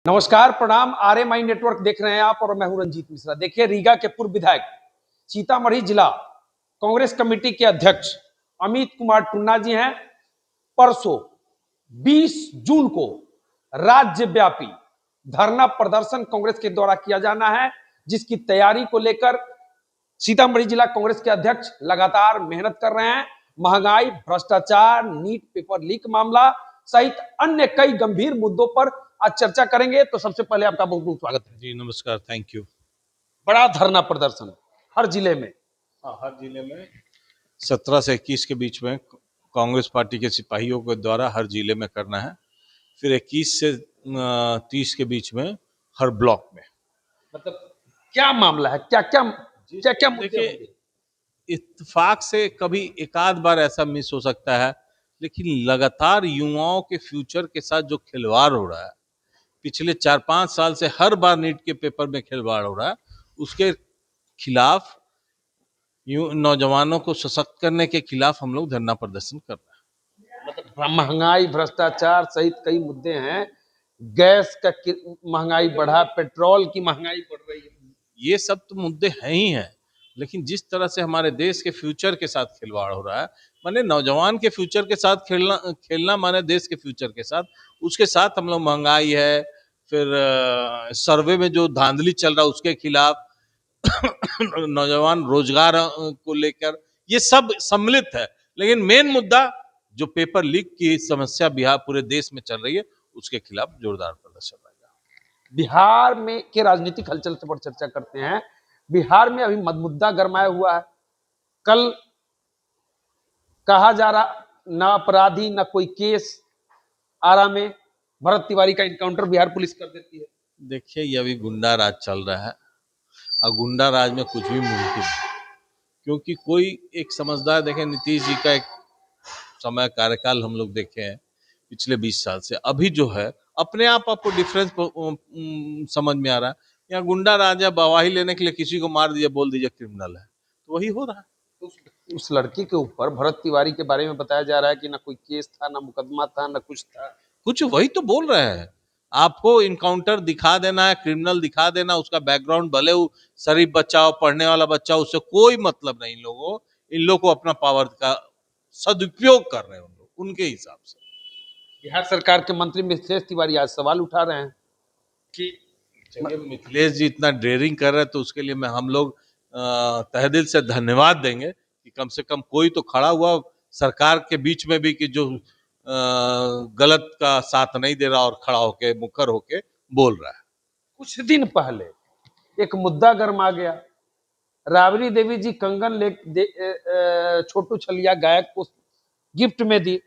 नमस्कार, प्रणाम। RMI network देख रहे हैं आप और मैं हूं रंजीत मिश्रा। देखिए, रीगा के पूर्व विधायक, सीतामढ़ी जिला कांग्रेस कमेटी के अध्यक्ष अमित कुमार टुन्ना जी हैं। परसों 20 जून को राज्यव्यापी धरना प्रदर्शन कांग्रेस के द्वारा किया जाना है, जिसकी तैयारी को लेकर सीतामढ़ी जिला कांग्रेस के अध्यक्ष लगातार मेहनत कर रहे हैं। महंगाई, भ्रष्टाचार, नीट पेपर लीक मामला सहित अन्य कई गंभीर मुद्दों पर आज चर्चा करेंगे। तो सबसे पहले आपका बहुत बहुत स्वागत है जी। नमस्कार, थैंक यू। बड़ा धरना प्रदर्शन हर जिले में। हाँ, हर जिले में 17 से 21 के बीच में कांग्रेस पार्टी के सिपाहियों के द्वारा हर जिले में करना है। फिर 21 से 30 के बीच में हर ब्लॉक में। मतलब क्या मामला है, क्या क्या क्या क्या मुद्दे देखिए, होंगे? इत्तेफाक से कभी एक आध बार ऐसा मिस हो सकता है, लेकिन लगातार युवाओं के फ्यूचर के साथ जो खिलवाड़ हो रहा है, पिछले 4-5 साल से हर बार नीट के पेपर में खिलवाड़ हो रहा है, उसके खिलाफ नौजवानों को सशक्त करने के खिलाफ हम लोग धरना प्रदर्शन कर रहे हैं। मतलब महंगाई, भ्रष्टाचार सहित कई मुद्दे हैं। गैस का महंगाई बढ़ा, पेट्रोल की महंगाई बढ़ रही है। ये सब तो मुद्दे हैं ही हैं, लेकिन जिस तरह से हमारे देश के फ्यूचर के साथ खिलवाड़ हो रहा है, माने नौजवान के फ्यूचर के साथ खेलना खेलना माने देश के फ्यूचर के साथ, उसके साथ हम लोग महंगाई है, फिर सर्वे में जो धांधली चल रहा है उसके खिलाफ नौजवान रोजगार को लेकर, ये सब सम्मिलित है। लेकिन मेन मुद्दा जो पेपर लीक की समस्या बिहार पूरे देश में चल रही है, उसके खिलाफ जोरदार प्रदर्शन रहेगा। बिहार में के राजनीतिक हलचल पर चर्चा करते हैं। बिहार में अभी मुद्दा गरमाया हुआ है। कल कहा जा रहा, ना अपराधी ना कोई केस। आरा में भरत तिवारी का इनकाउंटर बिहार पुलिस कर देती है। देखिए, ये अभी गुंडा राज चल रहा है और गुंडा राज में कुछ भी मुमकिन है, क्योंकि कोई एक समझदार, देखें नीतीश जी का एक समय कार्यकाल हम लोग देखे हैं पिछले 20 साल से, अभी जो है अपने आप आपको डिफरेंस समझ में आ रहा है। यहाँ गुंडा राज है, गवाही लेने के लिए किसी को मार दीजिए, बोल दीजिए क्रिमिनल है, तो वही हो रहा है। उस लड़की के ऊपर, भरत तिवारी के बारे में बताया जा रहा है कि ना कोई केस था, ना मुकदमा था, ना कुछ था। कुछ वही तो बोल रहे हैं। आपको इनकाउंटर दिखा देना है, क्रिमिनल दिखा देना, उसका बैकग्राउंड भले वो शरीफ बच्चा हो, पढ़ने वाला बच्चा हो, उससे कोई मतलब नहीं। इन लोगों को अपना पावर का सदुपयोग कर रहे हैं उन लोग उनके हिसाब से। बिहार सरकार के मंत्री मिथिलेश तिवारी आज सवाल उठा रहे हैं कि चलिए, मिथिलेश जी इतना डेयरिंग कर रहे हैं तो उसके लिए हम लोग तहे दिल से धन्यवाद देंगे कि कम से कम कोई तो खड़ा हुआ सरकार के बीच में भी, कि जो गलत का साथ नहीं दे रहा और खड़ा होके मुखर होके बोल रहा है। कुछ दिन पहले एक मुद्दा गर्मा गया। राबड़ी देवी जी कंगन छोटू छलिया गायक को गिफ्ट में दी,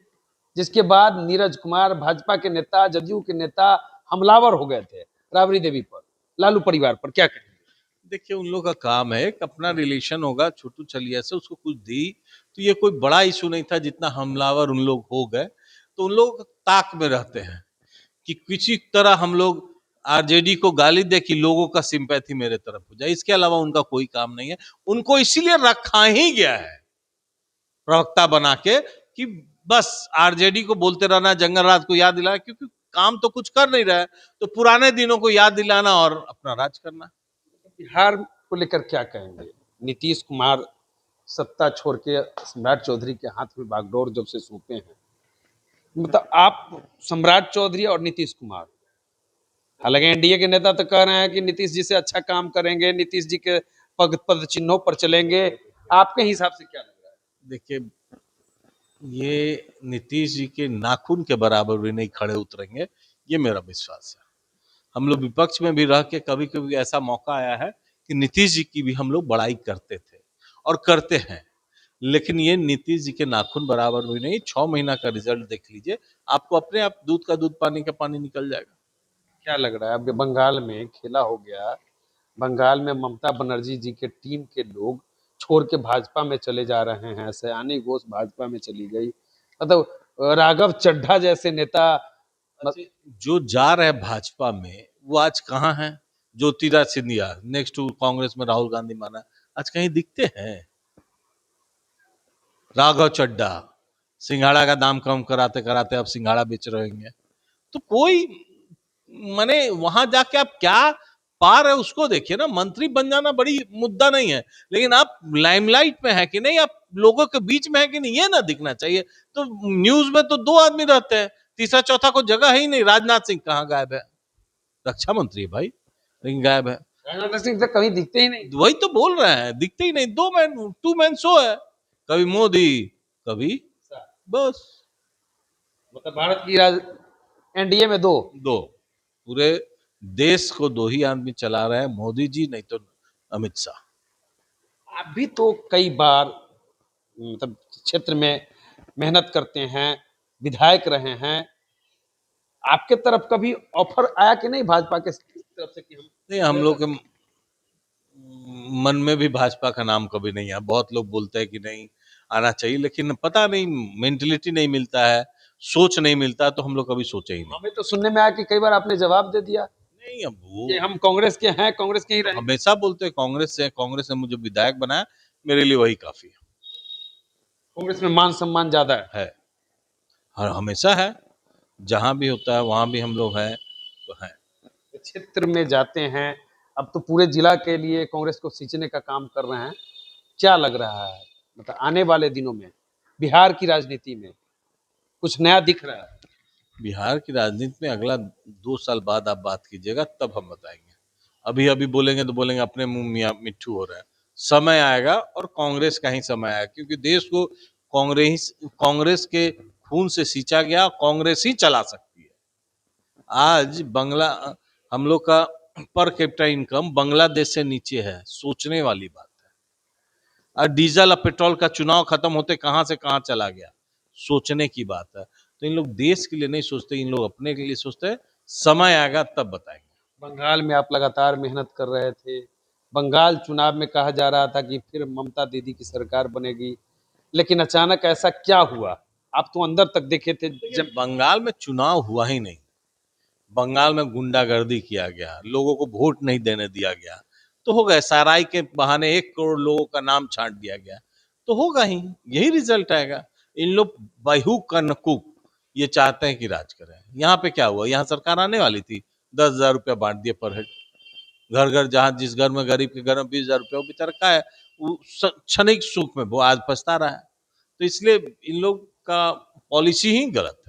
जिसके बाद नीरज कुमार, भाजपा के नेता, जदयू के नेता हमलावर हो गए थे राबड़ी देवी पर, लालू परिवार पर। क्या कहेंगे? देखिए, उन लोग का काम है, एक अपना रिलेशन होगा छोटू छलिया से, उसको कुछ दी तो ये कोई बड़ा इशू नहीं था। जितना हमलावर उन लोग हो गए, तो उन लोग ताक में रहते हैं कि किसी तरह हम लोग आरजेडी को गाली दे कि लोगों का सिंपैथी मेरे तरफ हो जाए। इसके अलावा उनका कोई काम नहीं है। उनको इसीलिए रखा ही गया है प्रवक्ता बना के, कि बस आरजेडी को बोलते रहना, जंगल राज को याद दिलाना, क्योंकि काम तो कुछ कर नहीं रहा है, तो पुराने दिनों को याद दिलाना और अपना राज करना। बिहार को लेकर क्या कहेंगे? नीतीश कुमार सत्ता छोड़ के सम्राट चौधरी के हाथ में बागडोर जब से सौंपे हैं, मतलब आप, सम्राट चौधरी और नीतीश कुमार, हालांकि एनडीए के नेता तो कह रहे हैं कि नीतीश जी से अच्छा काम करेंगे, नीतीश जी के पद चिन्हों पर चलेंगे। आपके हिसाब से क्या लग रहा है? देखिए, ये नीतीश जी के नाखून के बराबर भी नहीं खड़े उतरेंगे, ये मेरा विश्वास है। हम लोग विपक्ष में भी रह के कभी कभी ऐसा मौका आया है कि नीतीश जी की भी हम लोग बड़ाई करते थे और करते हैं, लेकिन ये नीतीश जी के नाखून बराबर भी नहीं। 6 महीना का रिजल्ट देख लीजिए, आपको अपने आप दूध का दूध, पानी का पानी निकल जाएगा। क्या लग रहा है? अब बंगाल में खेला हो गया। बंगाल में ममता बनर्जी जी के टीम के लोग छोड़ के भाजपा में चले जा रहे हैं। सयानी घोष भाजपा में चली गई। मतलब राघव चड्ढा जैसे नेता। अच्छा, जो जा रहे हैं भाजपा में वो आज कहाँ है? ज्योतिराज सिंधिया नेक्स्ट टू कांग्रेस में राहुल गांधी माना, आज कहीं दिखते हैं? राघव चड्ढा सिंघाड़ा का दाम कम कराते कराते अब सिंघाड़ा बेच रहे हैं। तो कोई माने वहां जाके आप क्या पा रहे हो उसको देखिए ना। मंत्री बन जाना बड़ी मुद्दा नहीं है, लेकिन आप लाइमलाइट में है कि नहीं, आप लोगों के बीच में है कि नहीं, ये ना दिखना चाहिए। तो न्यूज में तो दो आदमी रहते हैं, तीसरा चौथा को जगह ही नहीं। राजनाथ सिंह कहाँ गायब है? रक्षा मंत्री है भाई, लेकिन गायब है। राजनाथ सिंह तो कहीं दिखते ही नहीं। वही तो बोल रहे हैं, दिखते ही नहीं। दो मैन, टू मैन शो है, कभी मोदी, कभी बस मतलब भारत की राज एनडीए में दो। दो। पूरे देश को दो ही आदमी चला रहे हैं, मोदी जी नहीं तो अमित शाह। आप भी तो कई बार मतलब क्षेत्र में मेहनत करते हैं, विधायक रहे हैं, आपके तरफ कभी ऑफर आया कि नहीं भाजपा के तरफ से कि हम नहीं, हम लोग के मन में भी भाजपा का नाम कभी नहीं आया। बहुत लोग बोलते हैं कि नहीं आना चाहिए, लेकिन पता नहीं, मेंटलिटी नहीं मिलता है, सोच नहीं मिलता, तो हम लोग कभी सोचे ही नहीं। हमें तो सुनने में आया कि कई बार आपने जवाब दे दिया नहीं, अब वो कि हम कांग्रेस के हैं, कांग्रेस के ही रहेंगे। हमेशा बोलते हैं कांग्रेस से, कांग्रेस ने मुझे विधायक बनाया, मेरे लिए वही काफी कांग्रेस में मान सम्मान ज्यादा है। है। हर हमेशा है, जहां भी होता है वहां भी हम लोग हैं तो हैं। क्षेत्र में जाते हैं, अब तो पूरे जिला के लिए कांग्रेस को सींचने का काम कर रहे हैं। क्या लग रहा है मतलब आने वाले दिनों में बिहार की राजनीति में कुछ नया दिख रहा है? बिहार की राजनीति में अगला 2 साल बाद आप बात कीजिएगा, तब हम बताएंगे। अभी अभी बोलेंगे तो बोलेंगे अपने मुंह मियाँ मिट्ठू हो रहे हैं। समय आएगा और कांग्रेस का ही समय आएगा, क्योंकि देश को कांग्रेस के खून से सींचा गया, कांग्रेस ही चला सकती है। आज बंगला हम लोग का पर कैपिटा इनकम बांग्लादेश से नीचे है, सोचने वाली बात है। और डीजल और पेट्रोल का चुनाव खत्म होते कहां से कहां चला गया, सोचने की बात है। तो इन लोग देश के लिए नहीं सोचते, इन लोग अपने के लिए सोचते हैं। समय आएगा तब बताएंगे। बंगाल में आप लगातार मेहनत कर रहे थे, बंगाल चुनाव में कहा जा रहा था कि फिर ममता दीदी की सरकार बनेगी, लेकिन अचानक ऐसा क्या हुआ? आप तो अंदर तक देखे थे जब। बंगाल में चुनाव हुआ ही नहीं, बंगाल में गुंडागर्दी किया गया, लोगों को वोट नहीं देने दिया गया, तो होगा। एसआरआई के बहाने 1 करोड़ लोगों का नाम छांट दिया गया, तो होगा ही, यही रिजल्ट आएगा। इन लोग बहूक का नकूक ये चाहते हैं कि राज करें। यहाँ पे क्या हुआ, यहाँ सरकार आने वाली थी, 10,000 रुपया बांट दिए पर हेड। घर घर, जहाँ जिस घर में गरीब के घर में 20,000 रुपया, वो बेचारा का है, वो क्षणिक सुख में वो आज पछता रहा है। तो इसलिए इन लोग का पॉलिसी ही गलत।